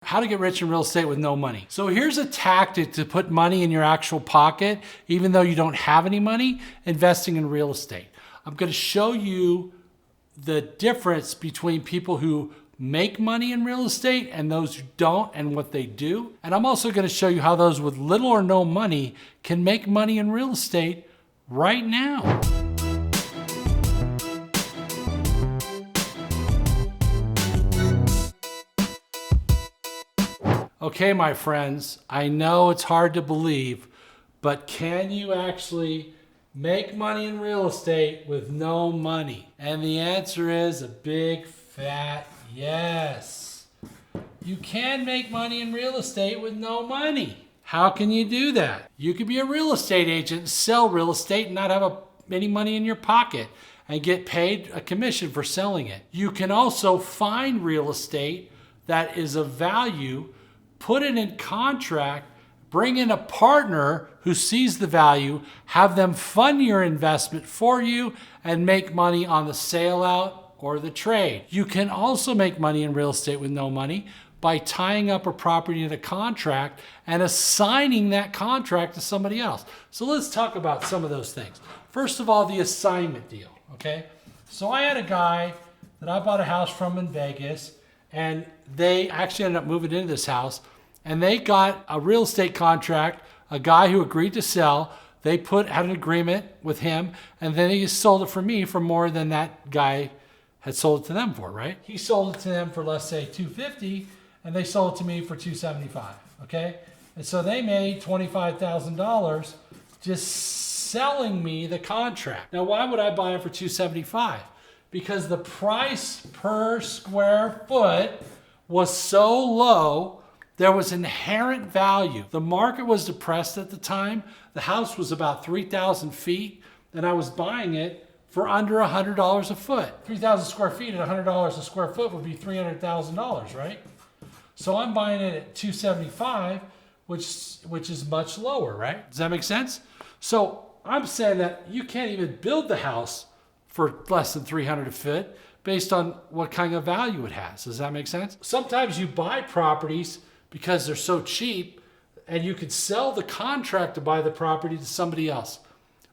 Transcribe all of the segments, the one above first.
How to get rich in real estate with no money. So here's a tactic to put money in your actual pocket, even though you don't have any money, investing in real estate. I'm going to show you the difference between people who make money in real estate and those who don't and what they do. And I'm also going to show you how those with little or no money can make money in real estate right now. Okay, my friends, I know it's hard to believe, but can you actually make money in real estate with no money? And the answer is a big fat yes. You can make money in real estate with no money. How can you do that? You could be a real estate agent, sell real estate, and not have any money in your pocket and get paid a commission for selling it. You can also find real estate that is of value, put it in contract, bring in a partner who sees the value, have them fund your investment for you, and make money on the sale out or the trade. You can also make money in real estate with no money by tying up a property in a contract and assigning that contract to somebody else. So let's talk about some of those things. First of all, the assignment deal, okay? So I had a guy that I bought a house from in Vegas, and they actually ended up moving into this house, and they got a real estate contract, a guy who agreed to sell. They had an agreement with him, and then he sold it for me for more than that guy had sold it to them for, right? He sold it to them for, let's say, $250, and they sold it to me for $275, okay? And so they made $25,000 just selling me the contract. Now, why would I buy it for $275? Because the price per square foot was so low, there was inherent value. The market was depressed at the time. The house was about 3,000 feet, and I was buying it for under $100 a foot. 3,000 square feet at $100 a square foot would be $300,000, right? So I'm buying it at $275, which is much lower, right? Does that make sense? So I'm saying that you can't even build the house for less than $300 a foot based on what kind of value it has. Does that make sense? Sometimes you buy properties because they're so cheap, and you could sell the contract to buy the property to somebody else.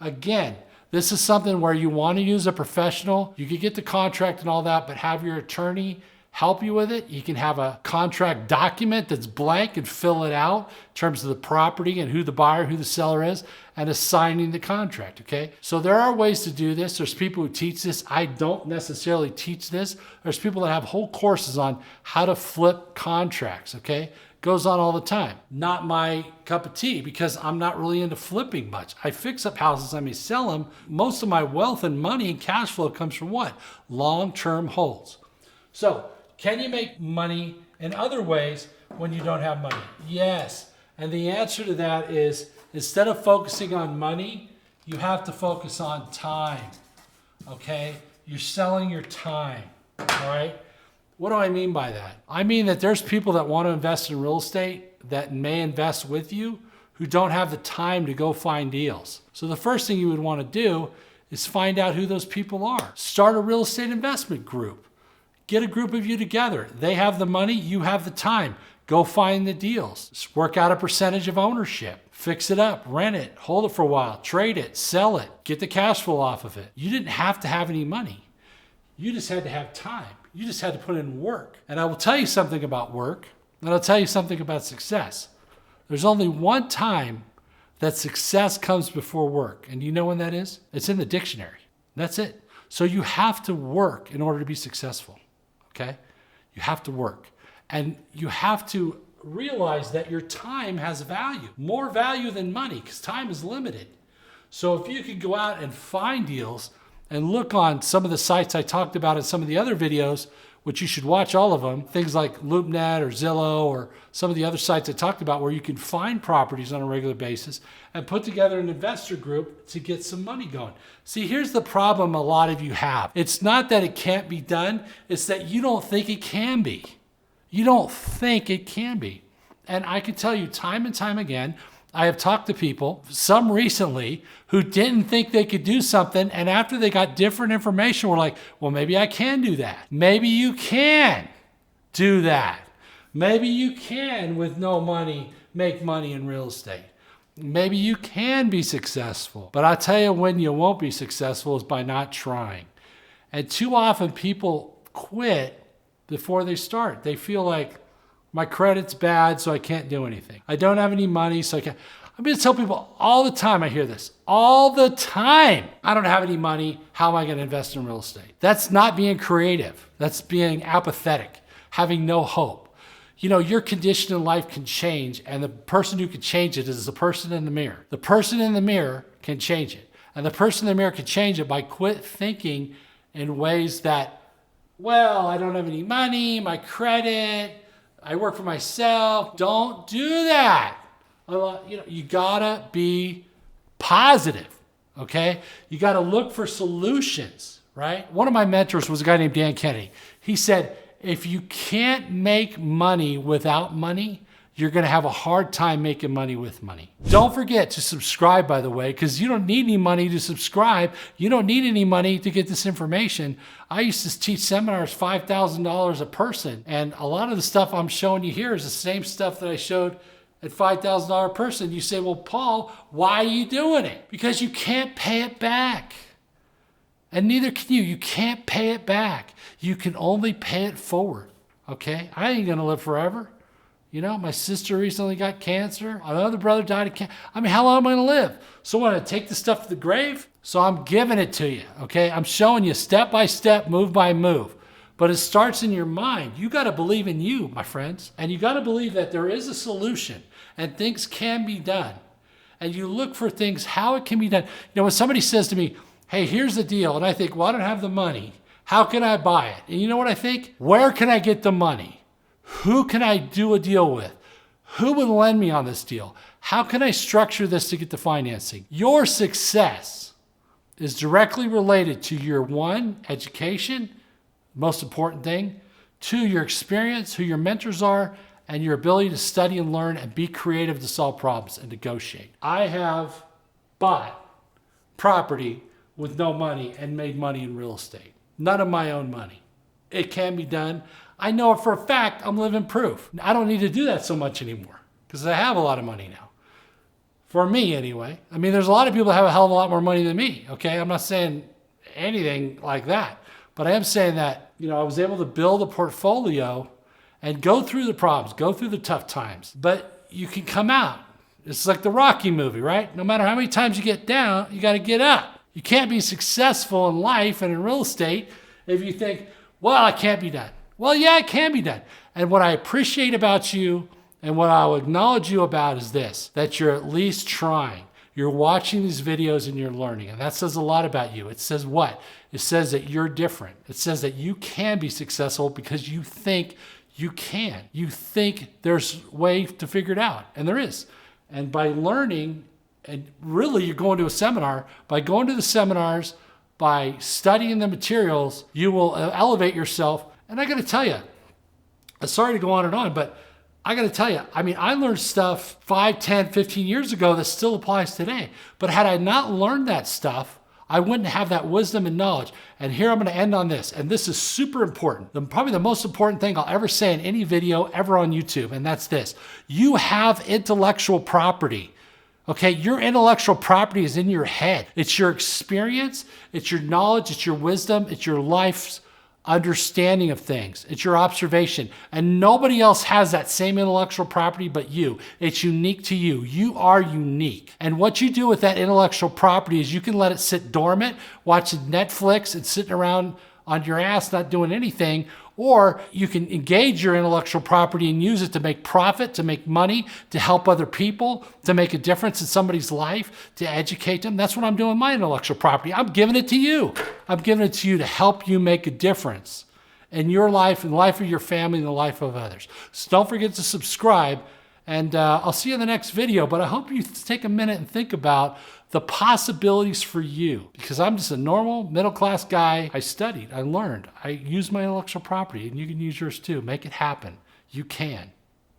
Again, this is something where you want to use a professional. You could get the contract and all that, but have your attorney help you with it. You can have a contract document that's blank and fill it out in terms of the property and who the buyer, who the seller is, and assigning the contract, okay? So there are ways to do this. There's people who teach this. I don't necessarily teach this. There's people that have whole courses on how to flip contracts, okay? Goes on all the time. Not my cup of tea, because I'm not really into flipping much. I fix up houses, I may sell them. Most of my wealth and money and cash flow comes from what? Long-term holds. So, can you make money in other ways when you don't have money? Yes. And the answer to that is, instead of focusing on money, you have to focus on time, okay? You're selling your time, all right? What do I mean by that? I mean that there's people that want to invest in real estate that may invest with you who don't have the time to go find deals. So the first thing you would want to do is find out who those people are. Start a real estate investment group. Get a group of you together. They have the money, you have the time. Go find the deals. Just work out a percentage of ownership. Fix it up, rent it, hold it for a while, trade it, sell it, get the cash flow off of it. You didn't have to have any money. You just had to have time. You just had to put in work. And I will tell you something about work, and I'll tell you something about success. There's only one time that success comes before work. And do you know when that is? It's in the dictionary. That's it. So you have to work in order to be successful. Okay? You have to work. And you have to realize that your time has value, more value than money, because time is limited. So if you could go out and find deals and look on some of the sites I talked about in some of the other videos, which you should watch all of them, things like LoopNet or Zillow or some of the other sites I talked about where you can find properties on a regular basis and put together an investor group to get some money going. See, here's the problem a lot of you have. It's not that it can't be done, it's that you don't think it can be. You don't think it can be. And I can tell you time and time again, I have talked to people, some recently, who didn't think they could do something, and after they got different information, were like, well, maybe I can do that. Maybe you can do that. Maybe you can, with no money, make money in real estate. Maybe you can be successful. But I'll tell you when you won't be successful is by not trying. And too often people quit before they start. They feel like my credit's bad, so I can't do anything. I don't have any money, so I can't. I'm going to tell people all the time, I hear this, all the time. I don't have any money. How am I going to invest in real estate? That's not being creative. That's being apathetic, having no hope. You know, your condition in life can change, and the person who can change it is the person in the mirror. The person in the mirror can change it. And the person in the mirror can change it by quit thinking in ways that, well, I don't have any money, my credit, I work for myself. Don't do that. You know, you gotta be positive, okay? You gotta look for solutions, right? One of my mentors was a guy named Dan Kennedy. He said, if you can't make money without money, you're gonna have a hard time making money with money. Don't forget to subscribe, by the way, because you don't need any money to subscribe. You don't need any money to get this information. I used to teach seminars $5,000 a person, and a lot of the stuff I'm showing you here is the same stuff that I showed at $5,000 a person. You say, well, Paul, why are you doing it? Because you can't pay it back. And neither can you. You can't pay it back. You can only pay it forward, okay? I ain't gonna live forever. You know, my sister recently got cancer. Another brother died of cancer. I mean, how long am I gonna live? So I'm gonna take the stuff to the grave? So I'm giving it to you, okay? I'm showing you step by step, move by move. But it starts in your mind. You gotta believe in you, my friends. And you gotta believe that there is a solution and things can be done. And you look for things, how it can be done. You know, when somebody says to me, hey, here's the deal, and I think, well, I don't have the money. How can I buy it? And you know what I think? Where can I get the money? Who can I do a deal with? Who would lend me on this deal? How can I structure this to get the financing? Your success is directly related to your one, education, most important thing, two, your experience, who your mentors are, and your ability to study and learn and be creative to solve problems and negotiate. I have bought property with no money and made money in real estate. None of my own money. It can be done. I know it for a fact. I'm living proof. I don't need to do that so much anymore because I have a lot of money now. For me, anyway. I mean, there's a lot of people that have a hell of a lot more money than me, okay? I'm not saying anything like that. But I am saying that, you know, I was able to build a portfolio and go through the problems, go through the tough times. But you can come out. It's like the Rocky movie, right? No matter how many times you get down, you got to get up. You can't be successful in life and in real estate if you think, well, it can't be done. Well, yeah, it can be done. And what I appreciate about you and what I'll acknowledge you about is this, that you're at least trying. You're watching these videos and you're learning. And that says a lot about you. It says what? It says that you're different. It says that you can be successful because you think you can. You think there's a way to figure it out. And there is. And by learning, and really you're going to a seminar, by going to the seminars, by studying the materials, you will elevate yourself. And I got to tell you, I'm sorry to go on and on, but I got to tell you, I mean, I learned stuff 5, 10, 15 years ago that still applies today. But had I not learned that stuff, I wouldn't have that wisdom and knowledge. And here I'm going to end on this. And this is super important. Probably the most important thing I'll ever say in any video ever on YouTube. And that's this. You have intellectual property. Okay, your intellectual property is in your head. It's your experience, it's your knowledge, it's your wisdom, it's your life's understanding of things. It's your observation. And nobody else has that same intellectual property but you. It's unique to you. You are unique. And what you do with that intellectual property is you can let it sit dormant, watching Netflix and sitting around on your ass not doing anything, or you can engage your intellectual property and use it to make profit, to make money, to help other people, to make a difference in somebody's life, to educate them. That's what I'm doing with my intellectual property. I'm giving it to you. I'm giving it to you to help you make a difference in your life, in the life of your family, in the life of others. So don't forget to subscribe, and I'll see you in the next video. But I hope you take a minute and think about the possibilities for you, because I'm just a normal middle-class guy. I studied, I learned, I used my intellectual property, and you can use yours too. Make it happen. You can.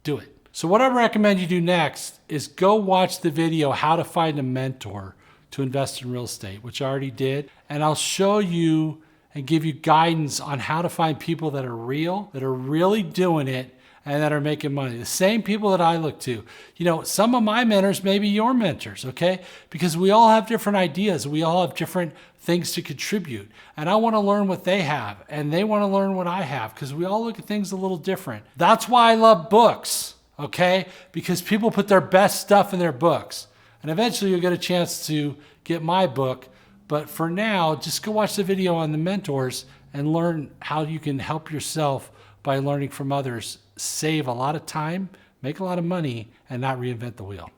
Do it. So what I recommend you do next is go watch the video, How to Find a Mentor to Invest in Real Estate, which I already did. And I'll show you and give you guidance on how to find people that are real, that are really doing it, and that are making money. The same people that I look to. You know, some of my mentors may be your mentors, okay? Because we all have different ideas. We all have different things to contribute. And I want to learn what they have, and they want to learn what I have, because we all look at things a little different. That's why I love books, okay? Because people put their best stuff in their books. And eventually you'll get a chance to get my book. But for now, just go watch the video on the mentors and learn how you can help yourself by learning from others, save a lot of time, make a lot of money, and not reinvent the wheel.